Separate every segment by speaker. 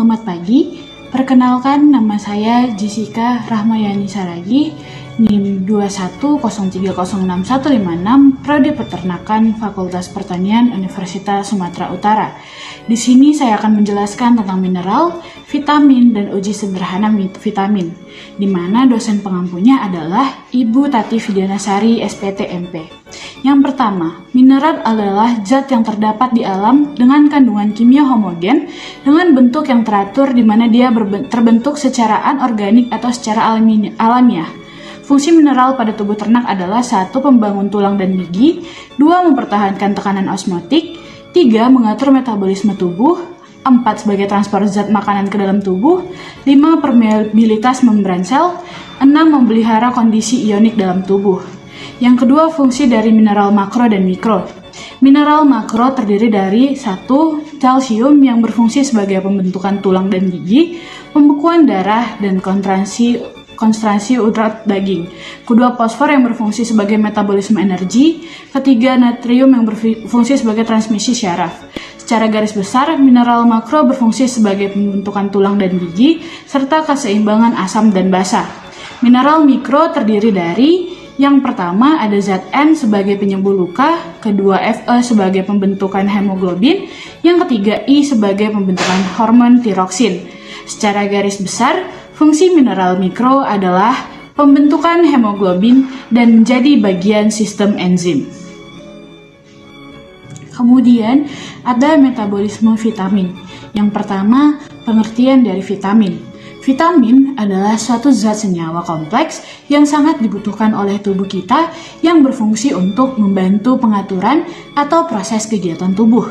Speaker 1: Selamat pagi, perkenalkan nama saya Jessica Rahmayani Saragi, NIM 210306156, Prodi Peternakan Fakultas Pertanian Universitas Sumatera Utara. Di sini saya akan menjelaskan tentang mineral, vitamin, dan uji sederhana vitamin, di mana dosen pengampunya adalah Ibu Tati Vidianasari, SPT MP. Yang pertama, mineral adalah zat yang terdapat di alam dengan kandungan kimia homogen dengan bentuk yang teratur di mana dia terbentuk secara anorganik atau secara alamiah. Fungsi mineral pada tubuh ternak adalah 1. Membangun tulang dan gigi, 2. Mempertahankan tekanan osmotik, 3. Mengatur metabolisme tubuh, 4. Sebagai transport zat makanan ke dalam tubuh, 5. Permeabilitas membran sel, 6. Memelihara kondisi ionik dalam tubuh. Yang kedua, fungsi dari mineral makro dan mikro. Mineral makro terdiri dari 1. Kalsium yang berfungsi sebagai pembentukan tulang dan gigi, pembekuan darah, dan konsentrasi urat daging. Kedua, fosfor yang berfungsi sebagai metabolisme energi. Ketiga, natrium yang berfungsi sebagai transmisi syaraf. Secara garis besar, mineral makro berfungsi sebagai pembentukan tulang dan gigi, serta keseimbangan asam dan basa. Mineral mikro terdiri dari yang pertama ada zat N sebagai penyembuh luka, kedua Fe sebagai pembentukan hemoglobin, yang ketiga I sebagai pembentukan hormon tiroksin. Secara garis besar, fungsi mineral mikro adalah pembentukan hemoglobin dan menjadi bagian sistem enzim. Kemudian ada metabolisme vitamin. Yang pertama, pengertian dari vitamin. Vitamin adalah suatu zat senyawa kompleks yang sangat dibutuhkan oleh tubuh kita yang berfungsi untuk membantu pengaturan atau proses kegiatan tubuh.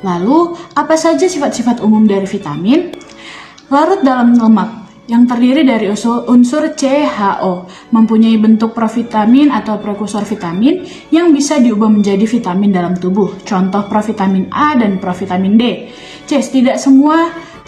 Speaker 1: Lalu, apa saja sifat-sifat umum dari vitamin? Larut dalam lemak yang terdiri dari unsur CHO, mempunyai bentuk provitamin atau prekursor vitamin yang bisa diubah menjadi vitamin dalam tubuh. Contoh provitamin A dan provitamin D.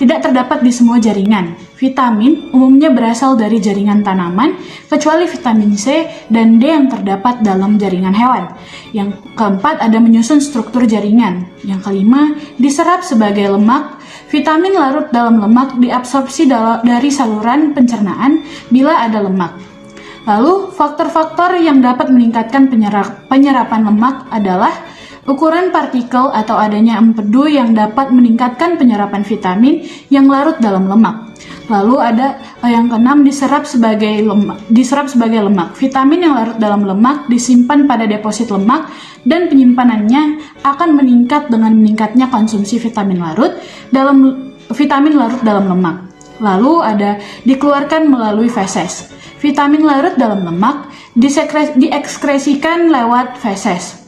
Speaker 1: Tidak terdapat di semua jaringan. Vitamin umumnya berasal dari jaringan tanaman, kecuali vitamin C dan D yang terdapat dalam jaringan hewan. Yang keempat, ada menyusun struktur jaringan. Yang kelima, diserap sebagai lemak. Vitamin larut dalam lemak diabsorpsi dari saluran pencernaan bila ada lemak. Lalu, faktor-faktor yang dapat meningkatkan penyerapan lemak adalah ukuran partikel atau adanya empedu yang dapat meningkatkan penyerapan vitamin yang larut dalam lemak. Lalu ada yang keenam, diserap sebagai lemak. Vitamin yang larut dalam lemak disimpan pada deposit lemak dan penyimpanannya akan meningkat dengan meningkatnya konsumsi vitamin larut dalam lemak. Lalu ada dikeluarkan melalui feses. Vitamin larut dalam lemak diekskresikan lewat feses.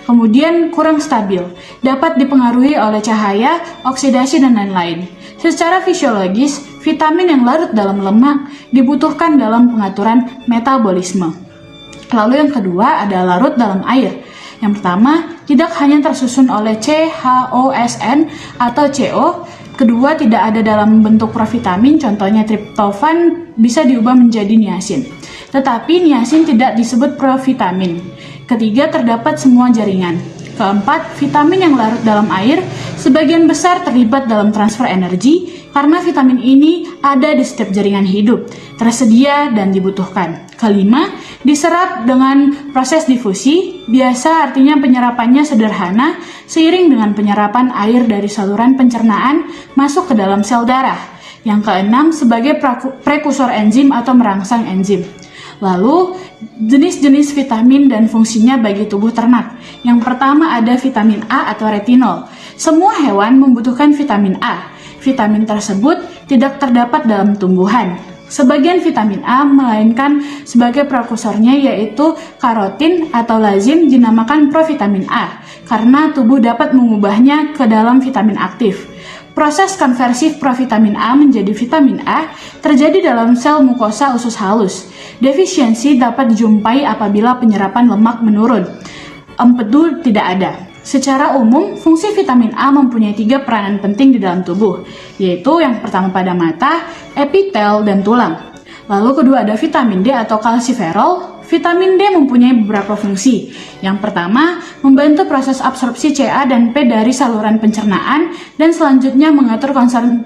Speaker 1: Kemudian kurang stabil, dapat dipengaruhi oleh cahaya, oksidasi, dan lain-lain. Secara fisiologis, vitamin yang larut dalam lemak dibutuhkan dalam pengaturan metabolisme. Lalu yang kedua ada larut dalam air. Yang pertama, tidak hanya tersusun oleh CHOSN atau CO. Kedua, tidak ada dalam bentuk provitamin, contohnya triptofan bisa diubah menjadi niacin. Tetapi niacin tidak disebut provitamin. Ketiga, terdapat semua jaringan. Keempat, vitamin yang larut dalam air sebagian besar terlibat dalam transfer energi karena vitamin ini ada di setiap jaringan hidup, tersedia dan dibutuhkan. Kelima, diserap dengan proses difusi, biasa artinya penyerapannya sederhana seiring dengan penyerapan air dari saluran pencernaan masuk ke dalam sel darah. Yang keenam, sebagai prekursor enzim atau merangsang enzim. Lalu, jenis-jenis vitamin dan fungsinya bagi tubuh ternak. Yang pertama ada vitamin A atau retinol. Semua hewan membutuhkan vitamin A. Vitamin tersebut tidak terdapat dalam tumbuhan. Sebagian vitamin A melainkan sebagai prekursornya yaitu karotin atau lazim dinamakan provitamin A karena tubuh dapat mengubahnya ke dalam vitamin aktif. Proses konversi provitamin A menjadi vitamin A terjadi dalam sel mukosa usus halus. Defisiensi dapat dijumpai apabila penyerapan lemak menurun. Empedu tidak ada. Secara umum, fungsi vitamin A mempunyai 3 peranan penting di dalam tubuh, yaitu yang pertama pada mata, epitel, dan tulang. Lalu kedua ada vitamin D atau kalsiferol. Vitamin D mempunyai beberapa fungsi. Yang pertama, membantu proses absorpsi Ca dan P dari saluran pencernaan dan selanjutnya mengatur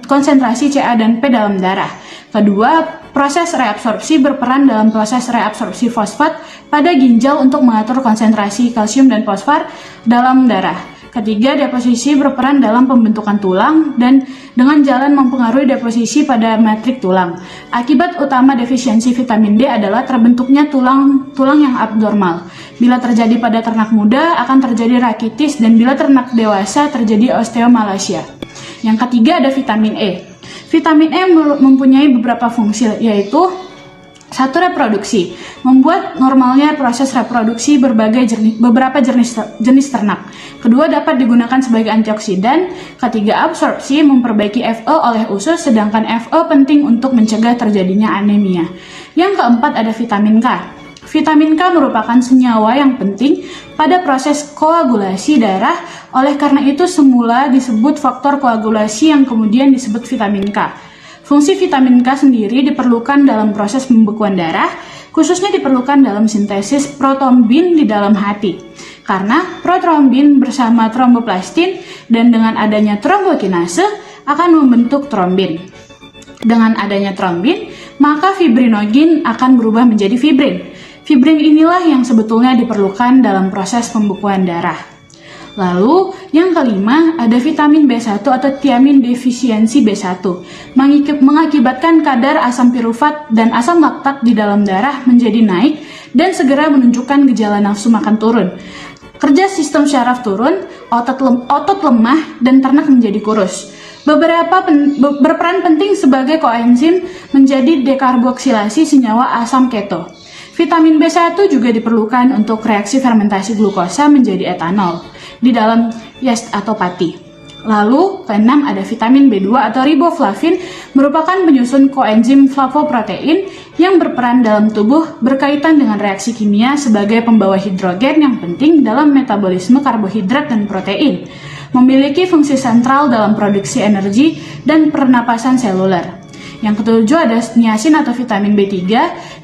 Speaker 1: konsentrasi Ca dan P dalam darah. Kedua, proses reabsorpsi berperan dalam proses reabsorpsi fosfat pada ginjal untuk mengatur konsentrasi kalsium dan fosfor dalam darah. Ketiga, deposisi berperan dalam pembentukan tulang dan dengan jalan mempengaruhi deposisi pada matrik tulang. Akibat utama defisiensi vitamin D adalah terbentuknya tulang yang abnormal. Bila terjadi pada ternak muda, akan terjadi rakitis dan bila ternak dewasa terjadi osteomalacia. Yang ketiga ada vitamin E. Vitamin E mempunyai beberapa fungsi, yaitu satu, reproduksi, membuat normalnya proses reproduksi beberapa jenis ternak. Kedua, dapat digunakan sebagai antioksidan. Ketiga, absorpsi, memperbaiki Fe oleh usus, sedangkan Fe penting untuk mencegah terjadinya anemia. Yang keempat ada vitamin K. Vitamin K merupakan senyawa yang penting pada proses koagulasi darah, oleh karena itu semula disebut faktor koagulasi yang kemudian disebut vitamin K. Fungsi vitamin K sendiri diperlukan dalam proses pembekuan darah, khususnya diperlukan dalam sintesis protrombin di dalam hati. Karena protrombin bersama tromboplastin dan dengan adanya trombokinase akan membentuk trombin. Dengan adanya trombin, maka fibrinogen akan berubah menjadi fibrin. Fibrin inilah yang sebetulnya diperlukan dalam proses pembekuan darah. Lalu, yang kelima, ada vitamin B1 atau thiamin defisiensi B1, mengakibatkan kadar asam pirufat dan asam laktat di dalam darah menjadi naik dan segera menunjukkan gejala nafsu makan turun. Kerja sistem syaraf turun, otot lemah, dan ternak menjadi kurus. Berperan penting sebagai koenzim menjadi dekarboksilasi senyawa asam keto. Vitamin B1 juga diperlukan untuk reaksi fermentasi glukosa menjadi etanol di dalam yeast atau pati. Lalu, keenam ada vitamin B2 atau riboflavin, merupakan penyusun koenzim flavoprotein yang berperan dalam tubuh berkaitan dengan reaksi kimia sebagai pembawa hidrogen yang penting dalam metabolisme karbohidrat dan protein. Memiliki fungsi sentral dalam produksi energi dan pernapasan seluler. Yang ketujuh ada niacin atau vitamin B3.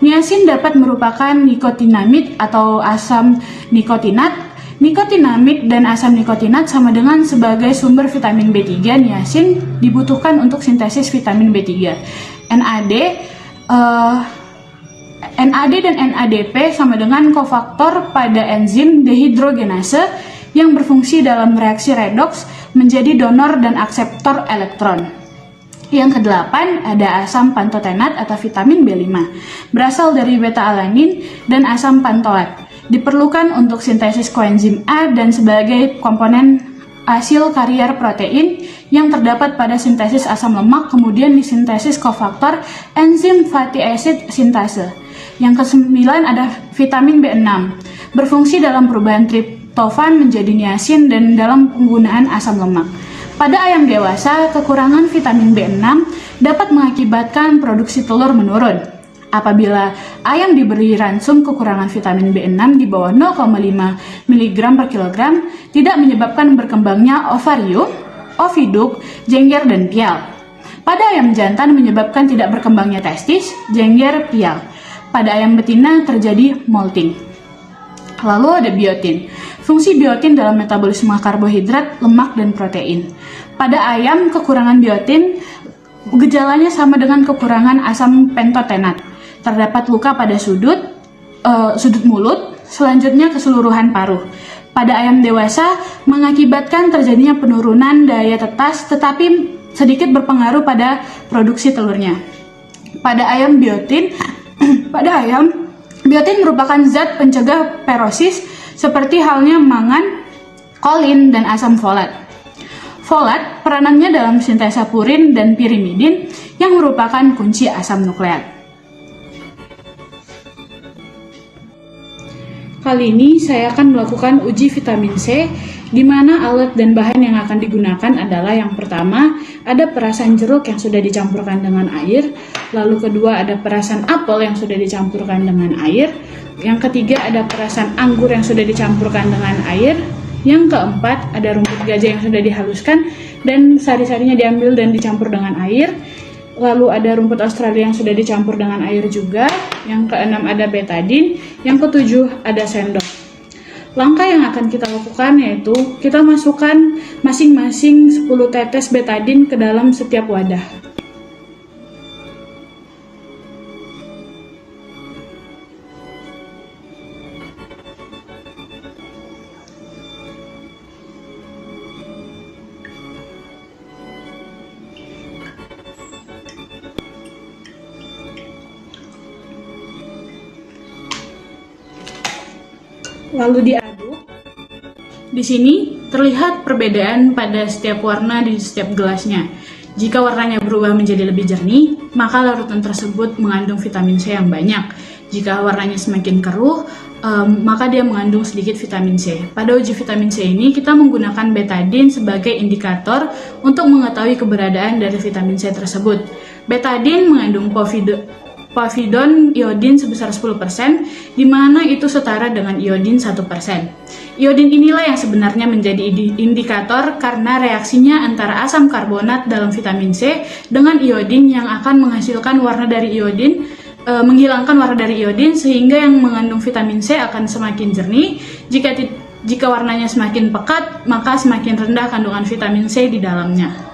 Speaker 1: Niacin dapat merupakan nikotinamid atau asam nikotinat. Nikotinamid dan asam nikotinat sama dengan sebagai sumber vitamin B3. Niacin dibutuhkan untuk sintesis vitamin B3. NAD dan NADP sama dengan kofaktor pada enzim dehidrogenase yang berfungsi dalam reaksi redoks menjadi donor dan akseptor elektron. Yang kedelapan ada asam pantotenat atau vitamin B5, berasal dari beta-alanin dan asam pantoat. Diperlukan untuk sintesis koenzim A dan sebagai komponen asil karier protein yang terdapat pada sintesis asam lemak, kemudian disintesis kofaktor enzim fatty acid sintase. Yang kesembilan ada vitamin B6, berfungsi dalam perubahan triptofan menjadi niacin dan dalam penggunaan asam lemak. Pada ayam dewasa, kekurangan vitamin B6 dapat mengakibatkan produksi telur menurun. Apabila ayam diberi ransum kekurangan vitamin B6 di bawah 0,5 mg per kilogram, tidak menyebabkan berkembangnya ovarium, oviduk, jengger, dan pial. Pada ayam jantan menyebabkan tidak berkembangnya testis, jengger, pial. Pada ayam betina terjadi molting. Lalu ada biotin. Fungsi biotin dalam metabolisme karbohidrat, lemak, dan protein. Pada ayam, kekurangan biotin gejalanya sama dengan kekurangan asam pentotenat. Terdapat luka pada sudut mulut, selanjutnya keseluruhan paruh. Pada ayam dewasa mengakibatkan terjadinya penurunan daya tetas, tetapi sedikit berpengaruh pada produksi telurnya. Pada ayam biotin merupakan zat pencegah perosis seperti halnya mangan, kolin, dan asam folat. Folat peranannya dalam sintesa purin dan pirimidin yang merupakan kunci asam nukleat. Kali ini saya akan melakukan uji vitamin C, di mana alat dan bahan yang akan digunakan adalah yang pertama, ada perasan jeruk yang sudah dicampurkan dengan air, lalu kedua ada perasan apel yang sudah dicampurkan dengan air, yang ketiga ada perasan anggur yang sudah dicampurkan dengan air, yang keempat ada rumput gajah yang sudah dihaluskan dan sari-sarinya diambil dan dicampur dengan air, lalu ada rumput Australia yang sudah dicampur dengan air juga, yang keenam ada betadine, yang ketujuh ada sendok. Langkah yang akan kita lakukan yaitu kita masukkan masing-masing 10 tetes betadine ke dalam setiap wadah. Lalu diaduk. Di sini terlihat perbedaan pada setiap warna di setiap gelasnya. Jika warnanya berubah menjadi lebih jernih, maka larutan tersebut mengandung vitamin C yang banyak. Jika warnanya semakin keruh, maka dia mengandung sedikit vitamin C. Pada uji vitamin C ini, kita menggunakan betadine sebagai indikator untuk mengetahui keberadaan dari vitamin C tersebut. Betadine mengandung povidone iodin sebesar 10%, di mana itu setara dengan iodin 1%. Iodin inilah yang sebenarnya menjadi indikator karena reaksinya antara asam karbonat dalam vitamin C dengan iodin yang akan menghasilkan warna dari iodin, menghilangkan warna dari iodin, sehingga yang mengandung vitamin C akan semakin jernih. Jika warnanya semakin pekat, maka semakin rendah kandungan vitamin C di dalamnya.